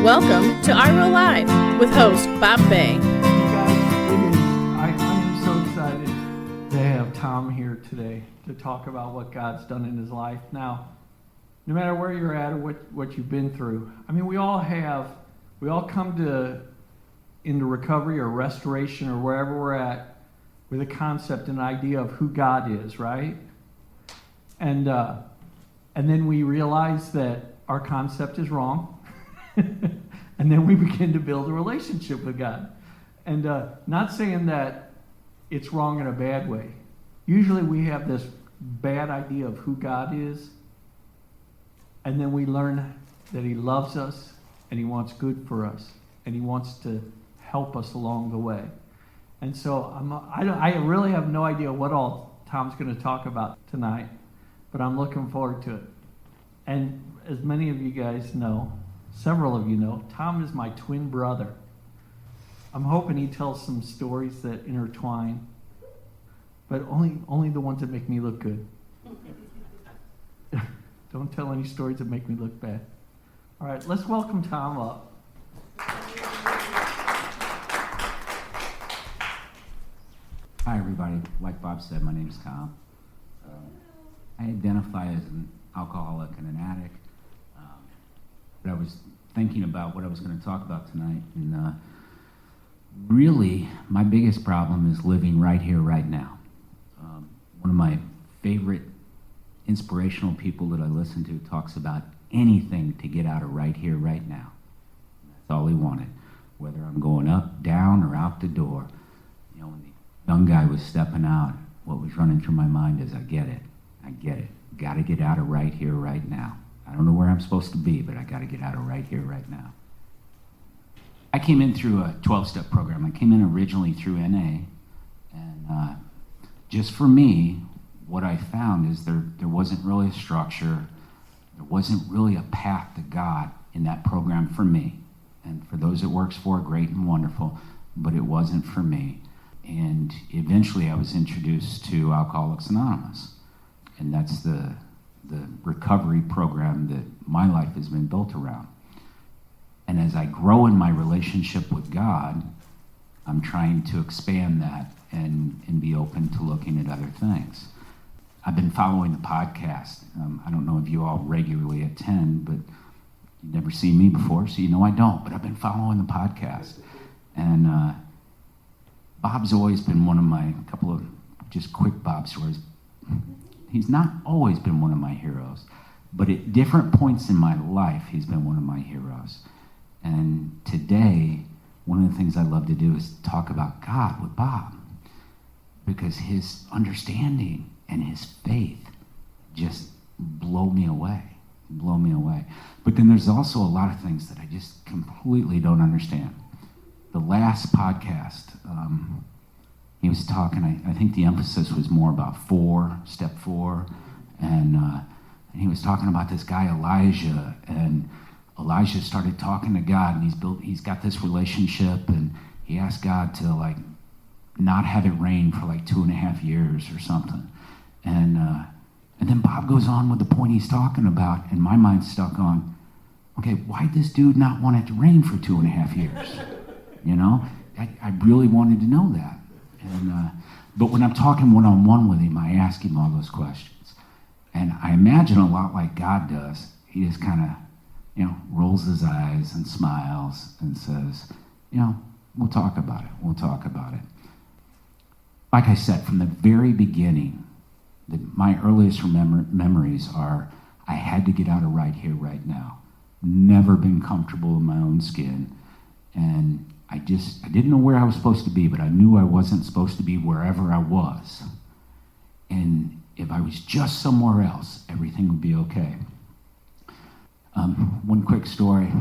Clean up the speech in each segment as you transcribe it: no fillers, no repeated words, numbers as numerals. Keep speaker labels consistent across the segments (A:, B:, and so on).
A: Welcome to IRO Live with host Bob Bay.
B: You guys, I am so excited to have Tom here today to talk about what God's done in his life. Now, no matter where you're at or what you've been through, I mean, we all come into recovery or restoration or wherever we're at with a concept and idea of who God is, right? And then we realize that our concept is wrong. And then we begin to build a relationship with God. And not saying that it's wrong in a bad way. Usually we have this bad idea of who God is, and then we learn that he loves us, and he wants good for us, and he wants to help us along the way. And so I really have no idea what all Tom's going to talk about tonight, but I'm looking forward to it. And as many of you guys know, several of you know, Tom is my twin brother. I'm hoping he tells some stories that intertwine, but only the ones that make me look good. Don't tell any stories that make me look bad. All right, let's welcome Tom up.
C: Hi, everybody. Like Bob said, my name is Tom. I identify as an alcoholic and an addict. But I was thinking about what I was going to talk about tonight, and really, my biggest problem is living right here, right now. One of my favorite inspirational people that I listen to talks about anything to get out of right here, right now. That's all he wanted, whether I'm going up, down, or out the door. You know, when the young guy was stepping out, what was running through my mind is, I get it. Got to get out of right here, right now. I don't know where I'm supposed to be, but I got to get out of right here, right now. I came in through a 12-step program. I came in originally through NA, and just for me, what I found is there wasn't really a structure. There wasn't really a path to God in that program for me. And for those it works for, great and wonderful, but it wasn't for me. And eventually I was introduced to Alcoholics Anonymous, and that's the recovery program that my life has been built around. And as I grow in my relationship with God, I'm trying to expand that and be open to looking at other things. I've been following the podcast. I don't know if you all regularly attend, but you've never seen me before, so you know I don't, but I've been following the podcast. And Bob's always been one of my, couple of just quick Bob stories. He's not always been one of my heroes, but at different points in my life, he's been one of my heroes. And today, one of the things I love to do is talk about God with Bob, because his understanding and his faith just blow me away. But then there's also a lot of things that I just completely don't understand. The last podcast, he was talking, I think the emphasis was more about step four, and he was talking about this guy Elijah, and Elijah started talking to God, and he's got this relationship, and he asked God to not have it rain for 2.5 years or something, and then Bob goes on with the point he's talking about, and my mind's stuck on, okay, why'd this dude not want it to rain for 2.5 years? You know, I really wanted to know that. And, but when I'm talking one-on-one with him, I ask him all those questions. And I imagine a lot like God does. He just kind of, rolls his eyes and smiles and says, we'll talk about it. Like I said, from the very beginning, my earliest memories are, I had to get out of right here, right now. Never been comfortable in my own skin. And I didn't know where I was supposed to be, but I knew I wasn't supposed to be wherever I was. And if I was just somewhere else, everything would be okay. One quick story.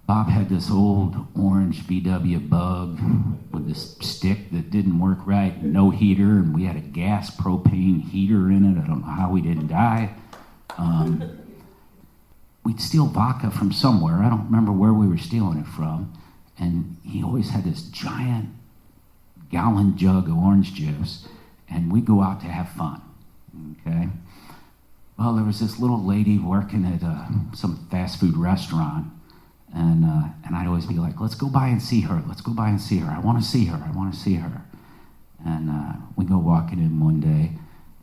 C: Bob had this old orange VW Bug with this stick that didn't work right, no heater, and we had a gas propane heater in it. I don't know how we didn't die. We'd steal vodka from somewhere. I don't remember where we were stealing it from. And he always had this giant gallon jug of orange juice, and we'd go out to have fun, okay? Well, there was this little lady working at some fast food restaurant, And I'd always be like, let's go by and see her. Let's go by and see her. I want to see her. I want to see her. And we go walking in one day,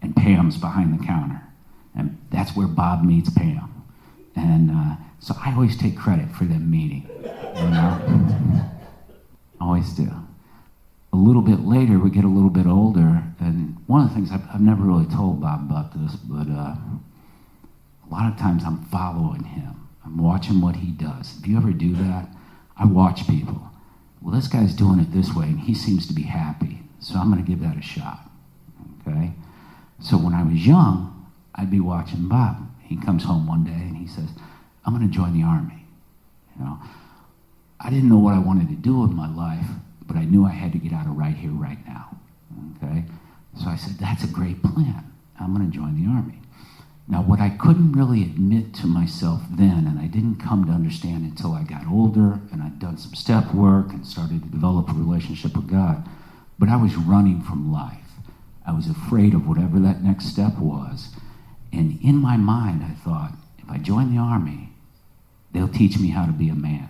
C: and Pam's behind the counter. And that's where Bob meets Pam. And so I always take credit for them meeting, you know? Always do. A little bit later, we get a little bit older, and one of the things I've never really told Bob about this, but a lot of times I'm following him. I'm watching what he does. If you ever do that, I watch people. Well, this guy's doing it this way, and he seems to be happy, so I'm going to give that a shot, okay? So when I was young, I'd be watching Bob. He comes home one day, and he says, I'm going to join the Army. You know, I didn't know what I wanted to do with my life, but I knew I had to get out of right here, right now, okay? So I said, that's a great plan. I'm going to join the Army. Now, what I couldn't really admit to myself then, and I didn't come to understand until I got older and I'd done some step work and started to develop a relationship with God, but I was running from life. I was afraid of whatever that next step was. And in my mind, I thought, if I join the Army, they'll teach me how to be a man.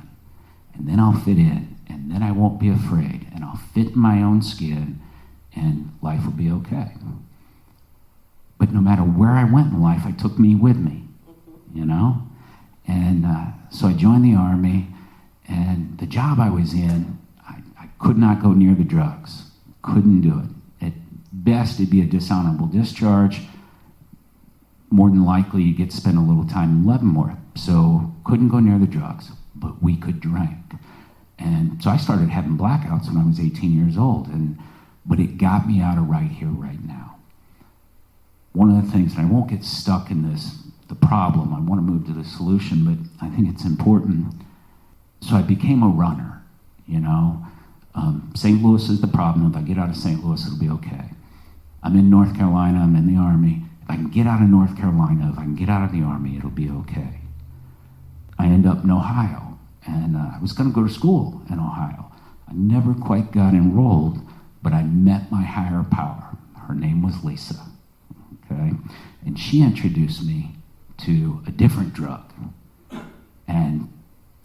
C: And then I'll fit in, and then I won't be afraid, and I'll fit in my own skin, and life will be okay. But no matter where I went in life, I took me with me, you know? And so I joined the Army, and the job I was in, I could not go near the drugs. Couldn't do it. At best, it'd be a dishonorable discharge. More than likely, you get to spend a little time in Leavenworth. So couldn't go near the drugs, but we could drink. And so I started having blackouts when I was 18 years old, but it got me out of right here, right now. One of the things, and I won't get stuck in the problem, I want to move to the solution, but I think it's important. So I became a runner, you know. St. Louis is the problem. If I get out of St. Louis, it'll be okay. I'm in North Carolina, I'm in the Army. If I can get out of North Carolina, if I can get out of the Army, it'll be okay. I end up in Ohio, and I was going to go to school in Ohio. I never quite got enrolled, but I met my higher power. Her name was Lisa. Okay? And she introduced me to a different drug. And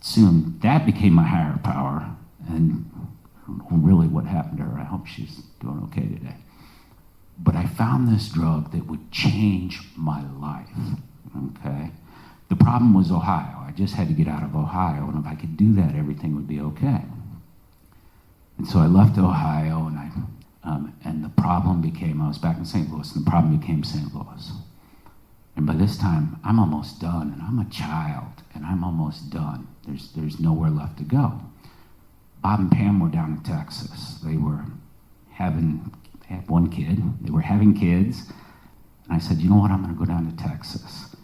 C: soon that became my higher power. And I don't know really what happened to her. I hope she's doing okay today. But I found this drug that would change my life. Okay? The problem was Ohio. I just had to get out of Ohio. And if I could do that, everything would be okay. And so I left Ohio, and the problem became, I was back in St. Louis, and the problem became St. Louis. And by this time, I'm almost done, and I'm a child, and I'm almost done. There's nowhere left to go. Bob and Pam were down in Texas. They had one kid. They were having kids. And I said, you know what, I'm going to go down to Texas.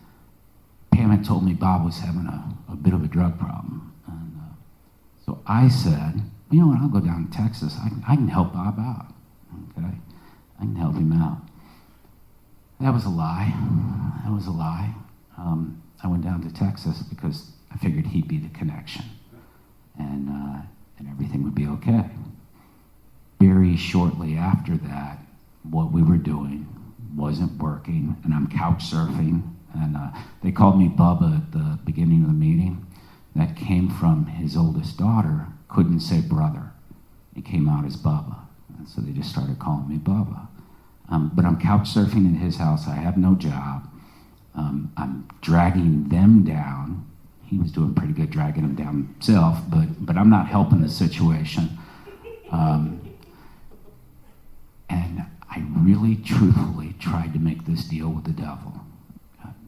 C: Pam had told me Bob was having a bit of a drug problem. And so I said, you know what, I'll go down to Texas. I can help Bob out. Okay? I can help him out. That was a lie. That was a lie. I went down to Texas because I figured he'd be the connection. And everything would be okay. Very shortly after that, what we were doing wasn't working, and I'm couch surfing. And they called me Bubba at the beginning of the meeting. That came from his oldest daughter, couldn't say brother. It came out as Bubba. And so they just started calling me Bubba. But I'm couch surfing in his house. I have no job. I'm dragging them down. He was doing pretty good dragging them down himself, but I'm not helping the situation. And I really, truthfully tried to make this deal with the devil.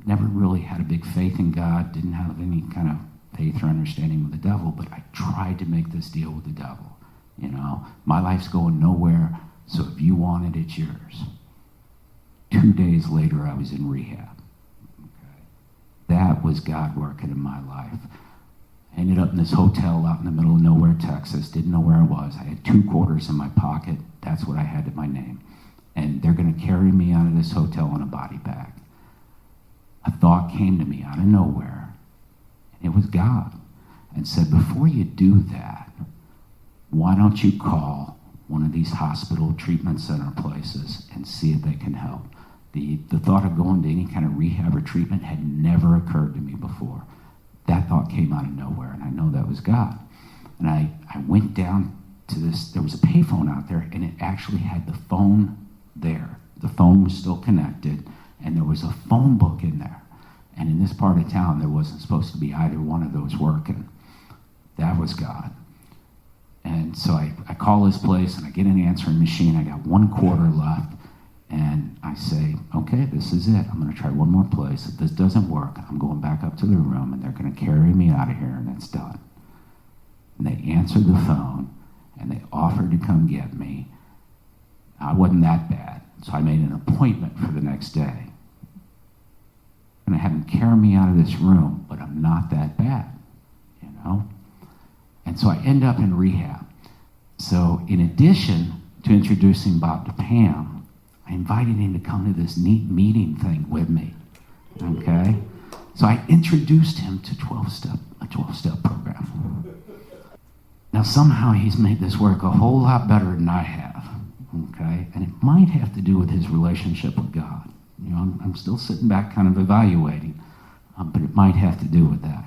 C: Never really had a big faith in God, didn't have any kind of faith or understanding with the devil, but I tried to make this deal with the devil. You know, my life's going nowhere, so if you want it, it's yours. 2 days later, I was in rehab. Okay. That was God working in my life. I ended up in this hotel out in the middle of nowhere, Texas. Didn't know where I was. I had 2 quarters in my pocket. That's what I had to my name. And they're going to carry me out of this hotel in a body bag. A thought came to me out of nowhere. And it was God. And said, before you do that, why don't you call one of these hospital treatment center places and see if they can help? The thought of going to any kind of rehab or treatment had never occurred to me before. that thought came out of nowhere, and I know that was God. And I went down to this, there was a payphone out there, and it actually had the phone there. The phone was still connected, and there was a phone book in there. And in this part of town, there wasn't supposed to be either one of those working. That was God. And so I call this place, and I get an answering machine. I got 1 quarter left, and I say, okay, this is it. I'm going to try one more place. If this doesn't work, I'm going back up to the room, and they're going to carry me out of here, and it's done. And they answered the phone, and they offered to come get me. I wasn't that bad, so I made an appointment for the next day. I'm going to have them carry me out of this room, but I'm not that bad, you know? And so I end up in rehab. So in addition to introducing Bob to Pam, I invited him to come to this neat meeting thing with me, okay? So I introduced him to a 12-step program. Now somehow he's made this work a whole lot better than I have, okay? And it might have to do with his relationship with God. You know, I'm still sitting back kind of evaluating, but it might have to do with that.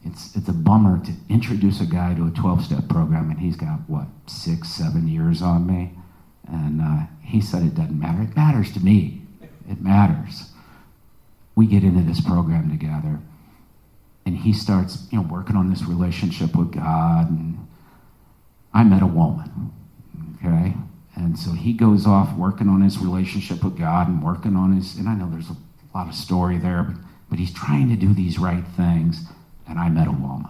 C: It's a bummer to introduce a guy to a 12-step program, and he's got, 6, 7 years on me? And he said it doesn't matter. It matters to me. It matters. We get into this program together, and he starts, working on this relationship with God, and I met a woman, okay? And so he goes off working on his relationship with God and working on his, and I know there's a lot of story there, but he's trying to do these right things, and I met a woman.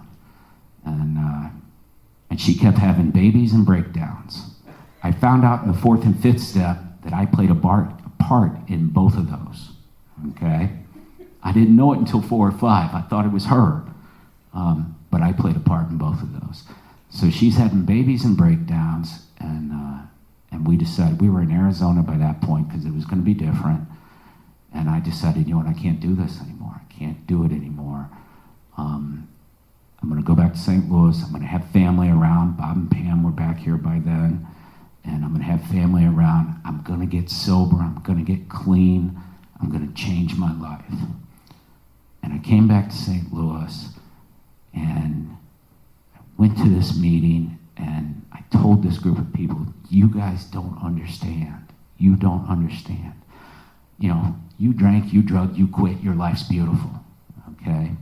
C: And she kept having babies and breakdowns. I found out in the 4th and 5th step that I played a part in both of those, okay? I didn't know it until 4 or 5. I thought it was her, but I played a part in both of those. So she's having babies and breakdowns, and we decided, we were in Arizona by that point because it was going to be different, and I decided, I can't do this anymore. I can't do it anymore. I'm going to go back to St. Louis. I'm going to have family around. Bob and Pam were back here by then, and I'm going to have family around. I'm going to get sober. I'm going to get clean. I'm going to change my life. And I came back to St. Louis, and I went to this meeting, and I told this group of people, you guys don't understand. You don't understand. You drank, you drugged, you quit, your life's beautiful, okay?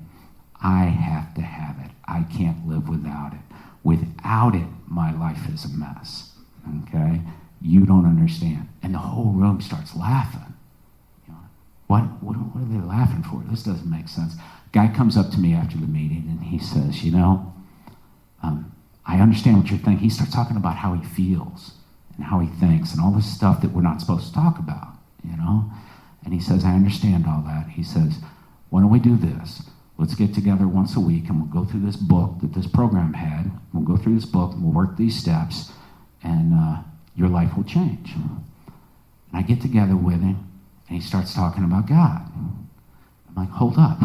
C: I have to have it. I can't live without it. Without it, my life is a mess, okay? You don't understand. And the whole room starts laughing. What are they laughing for? This doesn't make sense. Guy comes up to me after the meeting, and he says, I understand what you're thinking. He starts talking about how he feels and how he thinks and all this stuff that we're not supposed to talk about, And he says, I understand all that. He says, why don't we do this? Let's get together once a week, and we'll go through this book that this program had. We'll go through this book, and we'll work these steps, and your life will change. And I get together with him, and he starts talking about God. I'm like, hold up,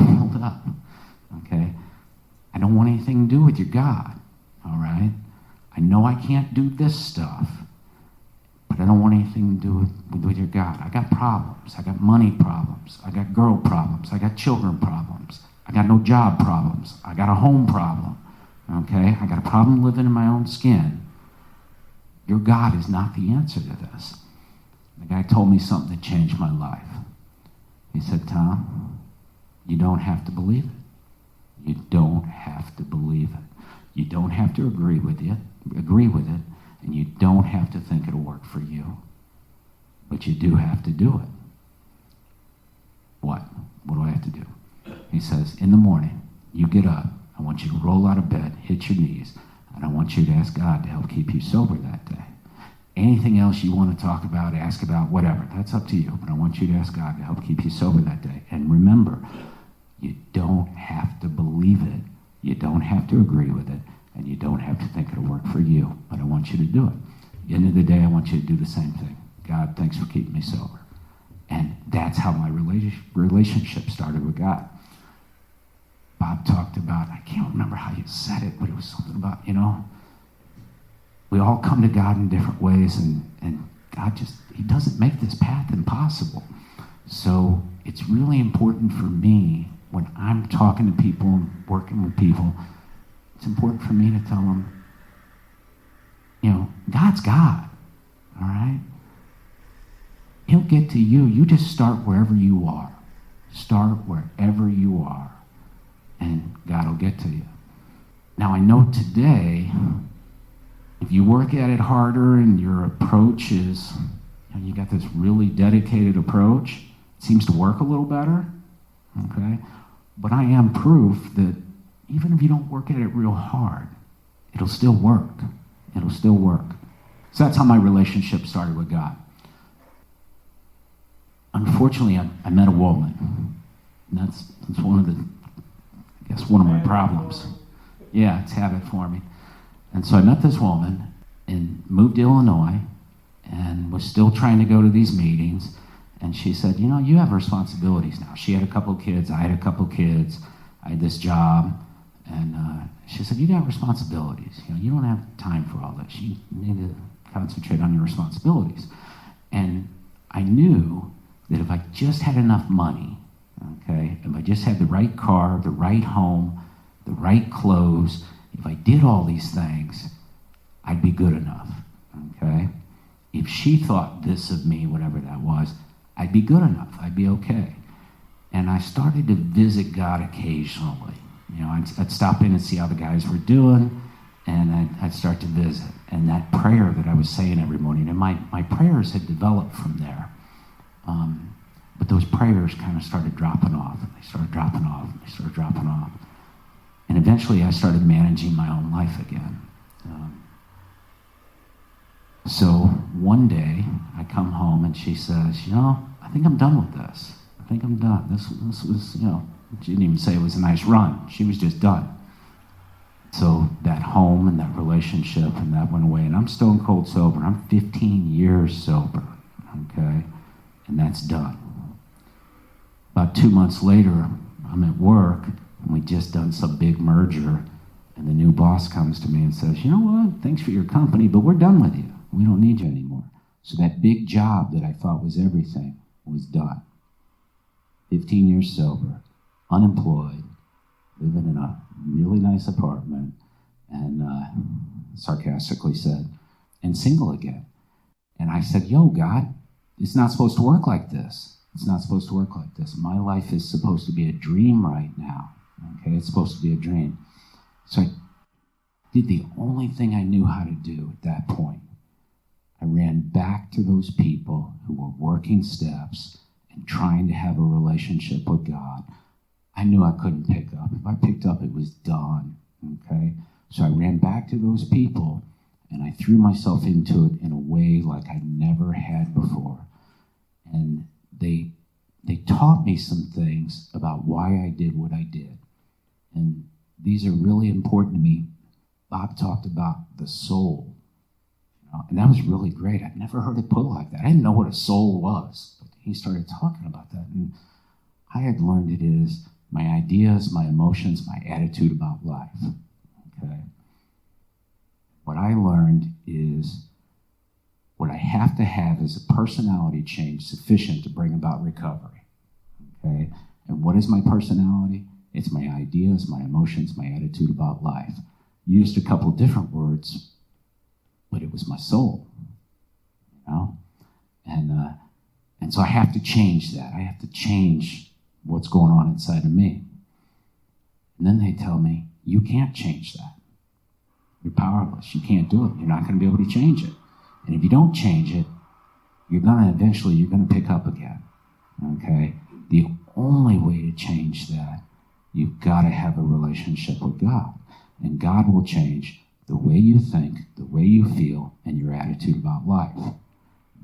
C: okay? I don't want anything to do with your God, all right? I know I can't do this stuff, but I don't want anything to do with your God. I got problems. I got money problems. I got girl problems. I got children problems. I got no job problems. I got a home problem, okay? I got a problem living in my own skin. Your God is not the answer to this. The guy told me something that changed my life. He said, Tom, you don't have to believe it. You don't have to believe it. You don't have to agree with it, and you don't have to think it'll work for you. But you do have to do it. What? What do I have to do? He says, in the morning, you get up. I want you to roll out of bed, hit your knees, and I want you to ask God to help keep you sober that day. Anything else you want to talk about, ask about, whatever, that's up to you. But I want you to ask God to help keep you sober that day. And remember, you don't have to believe it. You don't have to agree with it. And you don't have to think it'll work for you. But I want you to do it. At the end of the day, I want you to do the same thing. God, thanks for keeping me sober. And that's how my relationship started with God. Bob talked about, I can't remember how you said it, but it was something about, we all come to God in different ways, and God he doesn't make this path impossible. So it's really important for me when I'm talking to people and working with people, it's important for me to tell them, God's God, all right? He'll get to you. You just start wherever you are. Start wherever you are, and God will get to you. Now, I know today, if you work at it harder and your approach is, you got this really dedicated approach, it seems to work a little better, okay? But I am proof that even if you don't work at it real hard, it'll still work. It'll still work. So that's how my relationship started with God. Unfortunately, I met a woman. And that's one of my problems. Yeah, it's habit forming. And so I met this woman and moved to Illinois and was still trying to go to these meetings. And she said, you have responsibilities now. She had a couple kids. I had a couple kids. I had this job. And she said, you got responsibilities. You don't have time for all this. You need to concentrate on your responsibilities. And I knew that if I just had enough money, okay, if I just had the right car, the right home, the right clothes, if I did all these things, I'd be good enough, okay? If she thought this of me, whatever that was, I'd be good enough. I'd be okay. And I started to visit God occasionally. I'd stop in and see how the guys were doing, and I'd start to visit. And that prayer that I was saying every morning, and my prayers had developed from there. But those prayers kind of started dropping off. They started dropping off. They started dropping off. And eventually I started managing my own life again. So one day I come home and she says, I think I'm done with this. I think I'm done. This was, she didn't even say it was a nice run. She was just done. So that home and that relationship and that went away. And I'm stone cold sober. I'm 15 years sober, okay? And that's done. About 2 months later, I'm at work, and we just done some big merger, and the new boss comes to me and says, you know what, thanks for your company, but we're done with you. We don't need you anymore. So that big job that I thought was everything was done. 15 years sober, unemployed, living in a really nice apartment, and sarcastically said, and single again. And I said, God, it's not supposed to work like this. It's not supposed to work like this. My life is supposed to be a dream right now. Okay, it's supposed to be a dream. So I did the only thing I knew how to do at that point. I ran back to those people who were working steps and trying to have a relationship with God. I knew I couldn't pick up. If I picked up, it was done. Okay, so I ran back to those people and I threw myself into it in a way like I never had before. And they taught me some things about why I did what I did. And these are really important to me. Bob talked about the soul. And that was really great. I'd never heard it put like that. I didn't know what a soul was. But he started talking about that. And I had learned it is my ideas, my emotions, my attitude about life. Okay. What I learned is what I have to have is a personality change sufficient to bring about recovery. Okay? And what is my personality? It's my ideas, my emotions, my attitude about life. Used a couple of different words, but it was my soul. And so I have to change that. I have to change what's going on inside of me. And then they tell me, you can't change that. You're powerless. You can't do it. You're not going to be able to change it. And if you don't change it, you're going to pick up again. Okay? The only way to change that, you've got to have a relationship with God. And God will change the way you think, the way you feel, and your attitude about life.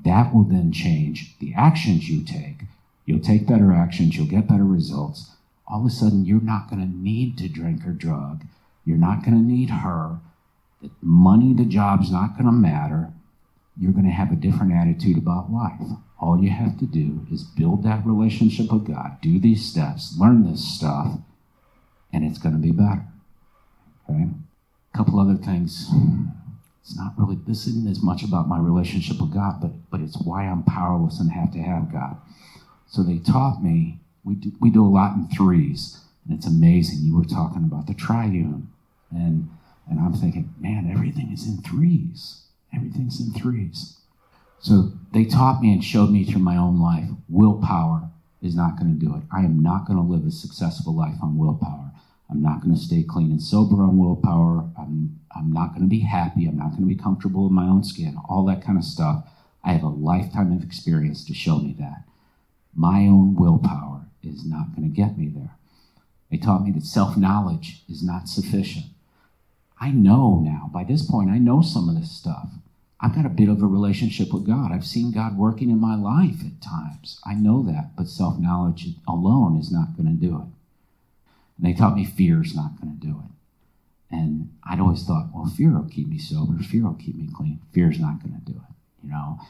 C: That will then change the actions you take. You'll take better actions. You'll get better results. All of a sudden, you're not going to need to drink or drug. You're not going to need her. The money, the job's not going to matter. You're going to have a different attitude about life. All you have to do is build that relationship with God, do these steps, learn this stuff, and it's going to be better. Okay? A couple other things. This isn't as much about my relationship with God, but it's why I'm powerless and have to have God. So they taught me we do a lot in threes, and it's amazing. You were talking about the triune, and I'm thinking, man, everything is in threes. Everything's in threes. So they taught me and showed me through my own life, willpower is not going to do it. I am not going to live a successful life on willpower. I'm not going to stay clean and sober on willpower. I'm not going to be happy. I'm not going to be comfortable in my own skin, all that kind of stuff. I have a lifetime of experience to show me that. My own willpower is not going to get me there. They taught me that self-knowledge is not sufficient. I know now, by this point, I know some of this stuff. I've got a bit of a relationship with God. I've seen God working in my life at times. I know that, but self-knowledge alone is not going to do it. And they taught me fear is not going to do it. And I'd always thought, well, fear will keep me sober. Fear will keep me clean. Fear is not going to do it. You know,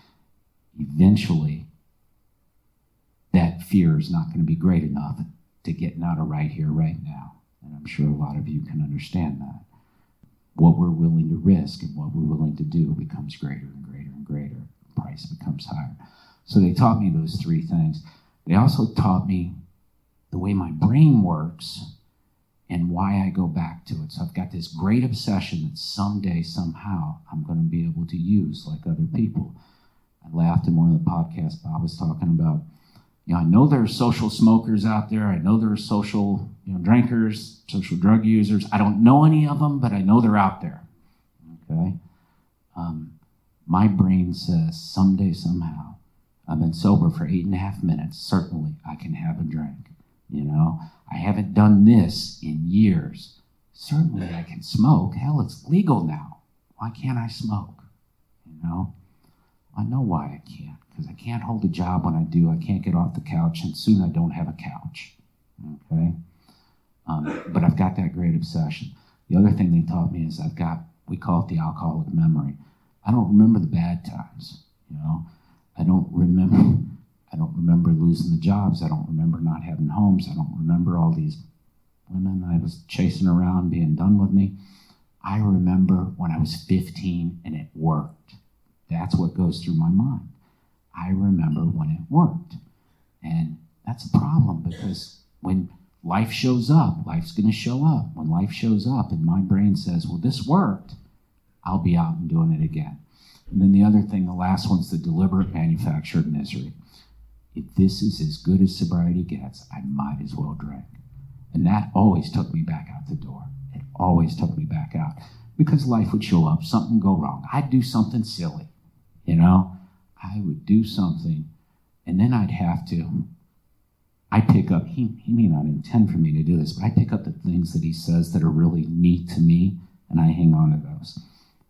C: eventually, that fear is not going to be great enough to get out of right here, right now. And I'm sure a lot of you can understand that. What we're willing to risk and what we're willing to do becomes greater and greater and greater. The price becomes higher. So they taught me those three things. They also taught me the way my brain works and why I go back to it. So I've got this great obsession that someday, somehow, I'm going to be able to use like other people. I laughed in one of the podcasts Bob was talking about. You know, I know there are social smokers out there. I know there are social, drinkers, social drug users. I don't know any of them, but I know they're out there. Okay? My brain says someday, somehow, I've been sober for 8.5 minutes. Certainly, I can have a drink. I haven't done this in years. Certainly, I can smoke. Hell, it's legal now. Why can't I smoke? I know why I can't. Because I can't hold a job when I do. I can't get off the couch, and soon I don't have a couch. Okay? But I've got that great obsession. The other thing they taught me is we call it the alcoholic memory. I don't remember the bad times. I don't remember losing the jobs. I don't remember not having homes. I don't remember all these women I was chasing around being done with me. I remember when I was 15 and it worked. That's what goes through my mind. I remember when it worked. And that's a problem because when life shows up, life's going to show up. When life shows up and my brain says, well, this worked, I'll be out and doing it again. And then the other thing, the last one's the deliberate manufactured misery. If this is as good as sobriety gets, I might as well drink. And that always took me back out the door. It always took me back out. Because life would show up, something would go wrong. I'd do something silly, I would do something, and then I pick up, he may not intend for me to do this, but I pick up the things that he says that are really neat to me, and I hang on to those.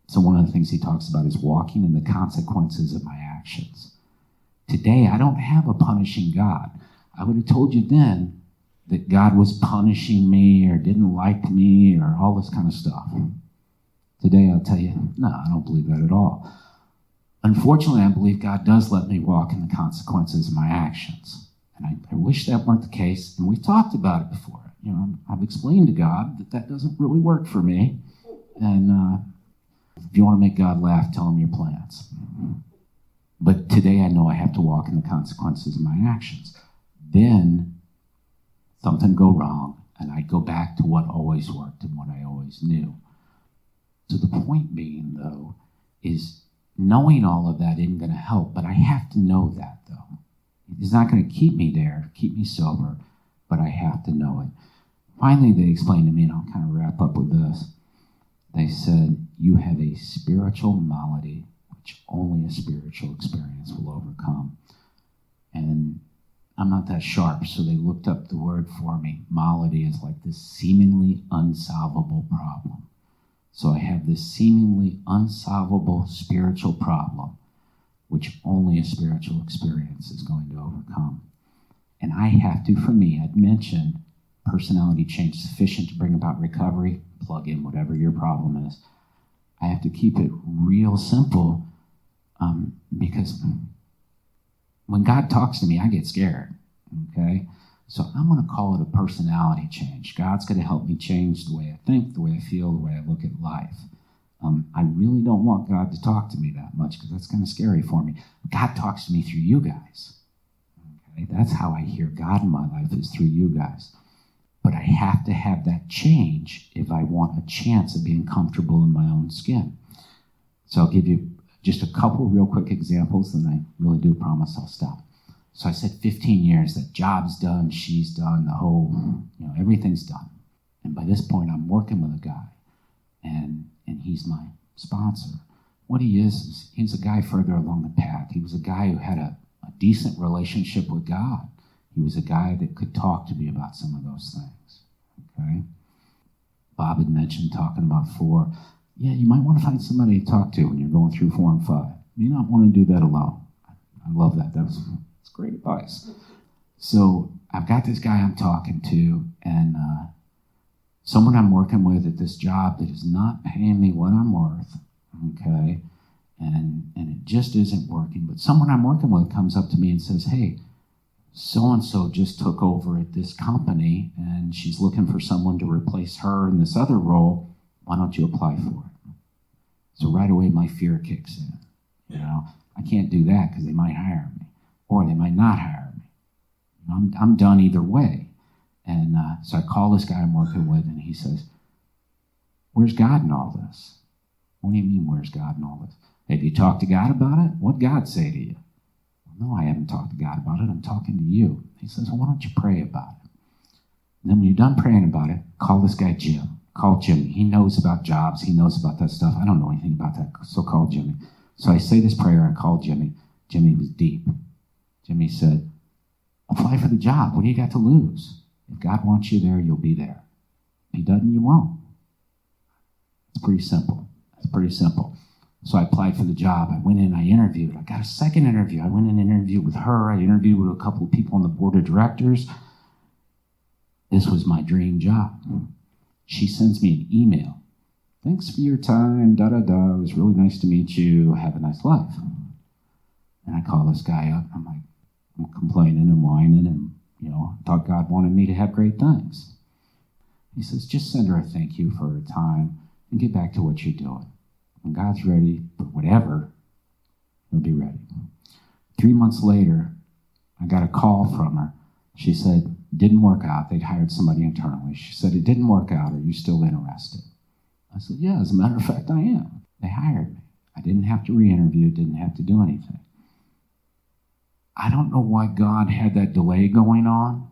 C: So one of the things he talks about is walking in the consequences of my actions. Today, I don't have a punishing God. I would have told you then that God was punishing me or didn't like me or all this kind of stuff. Today, I'll tell you, no, I don't believe that at all. Unfortunately, I believe God does let me walk in the consequences of my actions. And I wish that weren't the case. And we've talked about it before. I've explained to God that doesn't really work for me. And if you want to make God laugh, tell him your plans. But today I know I have to walk in the consequences of my actions. Then something go wrong, and I go back to what always worked and what I always knew. So the point being, though, is knowing all of that isn't going to help, but I have to know that, though. It's not going to keep me there, keep me sober, but I have to know it. Finally, they explained to me, and I'll kind of wrap up with this. They said, you have a spiritual malady, which only a spiritual experience will overcome. And I'm not that sharp, so they looked up the word for me. Malady is like this seemingly unsolvable problem. So I have this seemingly unsolvable spiritual problem, which only a spiritual experience is going to overcome. And I have to, for me, I'd mentioned personality change sufficient to bring about recovery, plug in whatever your problem is. I have to keep it real simple because when God talks to me, I get scared, okay? So I'm going to call it a personality change. God's going to help me change the way I think, the way I feel, the way I look at life. I really don't want God to talk to me that much because that's kind of scary for me. God talks to me through you guys, okay? That's how I hear God in my life, is through you guys. But I have to have that change if I want a chance of being comfortable in my own skin. So I'll give you just a couple real quick examples, and I really do promise I'll stop. So I said 15 years, that job's done, she's done, the whole, everything's done. And by this point, I'm working with a guy, and he's my sponsor. What he is he's a guy further along the path. He was a guy who had a decent relationship with God. He was a guy that could talk to me about some of those things, okay? Bob had mentioned talking about 4. Yeah, you might want to find somebody to talk to when you're going through 4 and 5. You may not want to do that alone. I love that. That's great advice. So I've got this guy I'm talking to, and someone I'm working with at this job that is not paying me what I'm worth, okay? And it just isn't working. But someone I'm working with comes up to me and says, hey, so-and-so just took over at this company, and she's looking for someone to replace her in this other role. Why don't you apply for it? So right away, my fear kicks in. I can't do that because they might hire me, or they might not hire me. I'm done either way. And so I call this guy I'm working with, and he says, where's God in all this? What do you mean, where's God in all this? Have you talked to God about it? What'd God say to you? Well, no, I haven't talked to God about it. I'm talking to you. He says, well, why don't you pray about it? And then when you're done praying about it, call this guy Jim. Call Jimmy. He knows about jobs. He knows about that stuff. I don't know anything about that, so call Jimmy. So I say this prayer. I call Jimmy. Jimmy was deep. Jimmy said, apply for the job. What do you got to lose? If God wants you there, you'll be there. If he doesn't, you won't. It's pretty simple. So I applied for the job. I went in, I interviewed. I got a second interview. I went in and interviewed with her. I interviewed with a couple of people on the board of directors. This was my dream job. She sends me an email. Thanks for your time, da-da-da. It was really nice to meet you. Have a nice life. And I call this guy up. I'm complaining and whining, and, I thought God wanted me to have great things. He says, just send her a thank you for her time and get back to what you're doing. When God's ready for whatever, he'll be ready. 3 months later, I got a call from her. She said, didn't work out. They'd hired somebody internally. She said, it didn't work out. Are you still interested? I said, yeah, as a matter of fact, I am. They hired me. I didn't have to re-interview, didn't have to do anything. I don't know why God had that delay going on,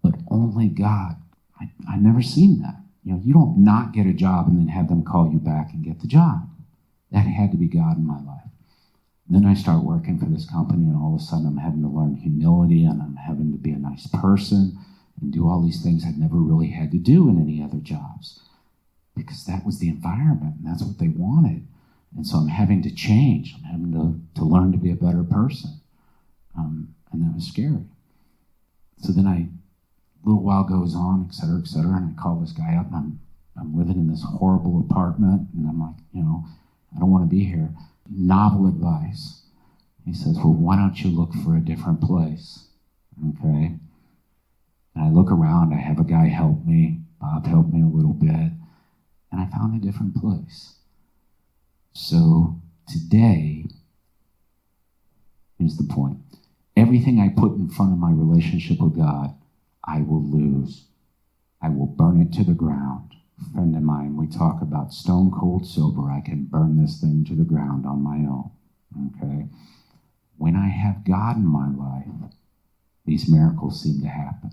C: but only God. I never seen that. You don't not get a job and then have them call you back and get the job. That had to be God in my life. Then I start working for this company, and all of a sudden I'm having to learn humility, and I'm having to be a nice person and do all these things I'd never really had to do in any other jobs, because that was the environment and that's what they wanted. And so I'm having to change. I'm having to learn to be a better person. And that was scary. So then a little while goes on, et cetera, and I call this guy up, and I'm living in this horrible apartment, and I'm like, I don't want to be here. Novel advice. He says, well, why don't you look for a different place? Okay. And I look around, I have a guy help me. Bob helped me a little bit, and I found a different place. So today, here's the point. Everything I put in front of my relationship with God, I will lose. I will burn it to the ground. A friend of mine, we talk about stone cold sober. I can burn this thing to the ground on my own. Okay? When I have God in my life, these miracles seem to happen.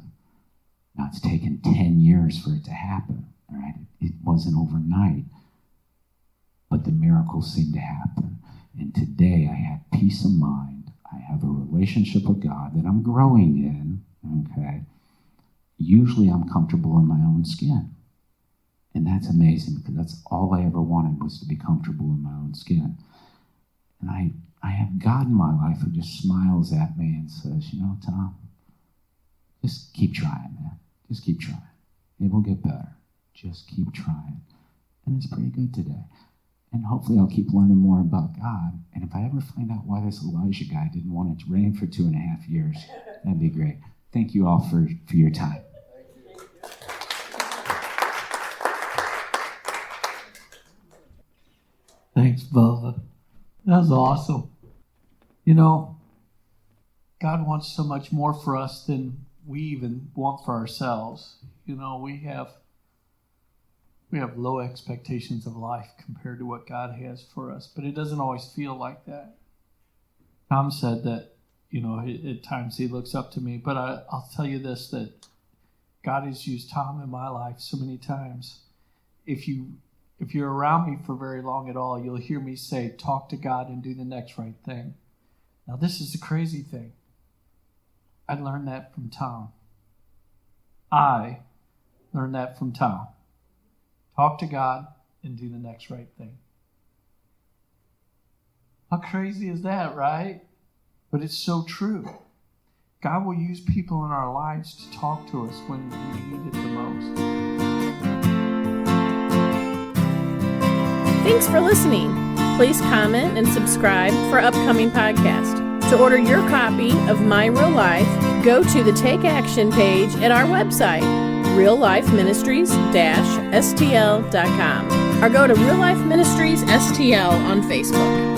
C: Now, it's taken 10 years for it to happen. All right? It wasn't overnight. But the miracles seem to happen. And today I have peace of mind. I have a relationship with God that I'm growing in. Okay? Usually I'm comfortable in my own skin. And that's amazing, because that's all I ever wanted, was to be comfortable in my own skin. And I have God in my life who just smiles at me and says, Tom, just keep trying, man. Just keep trying. It will get better. Just keep trying. And it's pretty good today. And hopefully I'll keep learning more about God. And if I ever find out why this Elijah guy didn't want it to rain for 2.5 years, that'd be great. Thank you all for your time.
B: Thanks, Bubba. That was awesome. God wants so much more for us than we even want for ourselves. You know, we have low expectations of life compared to what God has for us, but it doesn't always feel like that. Tom said that, you know, at times he looks up to me, but I'll tell you this, that God has used Tom in my life so many times. If you're around me for very long at all, you'll hear me say, talk to God and do the next right thing. Now, this is the crazy thing. I learned that from Tom. I learned that from Tom. Talk to God and do the next right thing. How crazy is that, right? But it's so true. God will use people in our lives to talk to us when we need it the most.
A: Thanks for listening. Please comment and subscribe for upcoming podcasts. To order your copy of My Real Life, go to the Take Action page at our website, reallifeministries-stl.com, or go to Real Life Ministries STL on Facebook.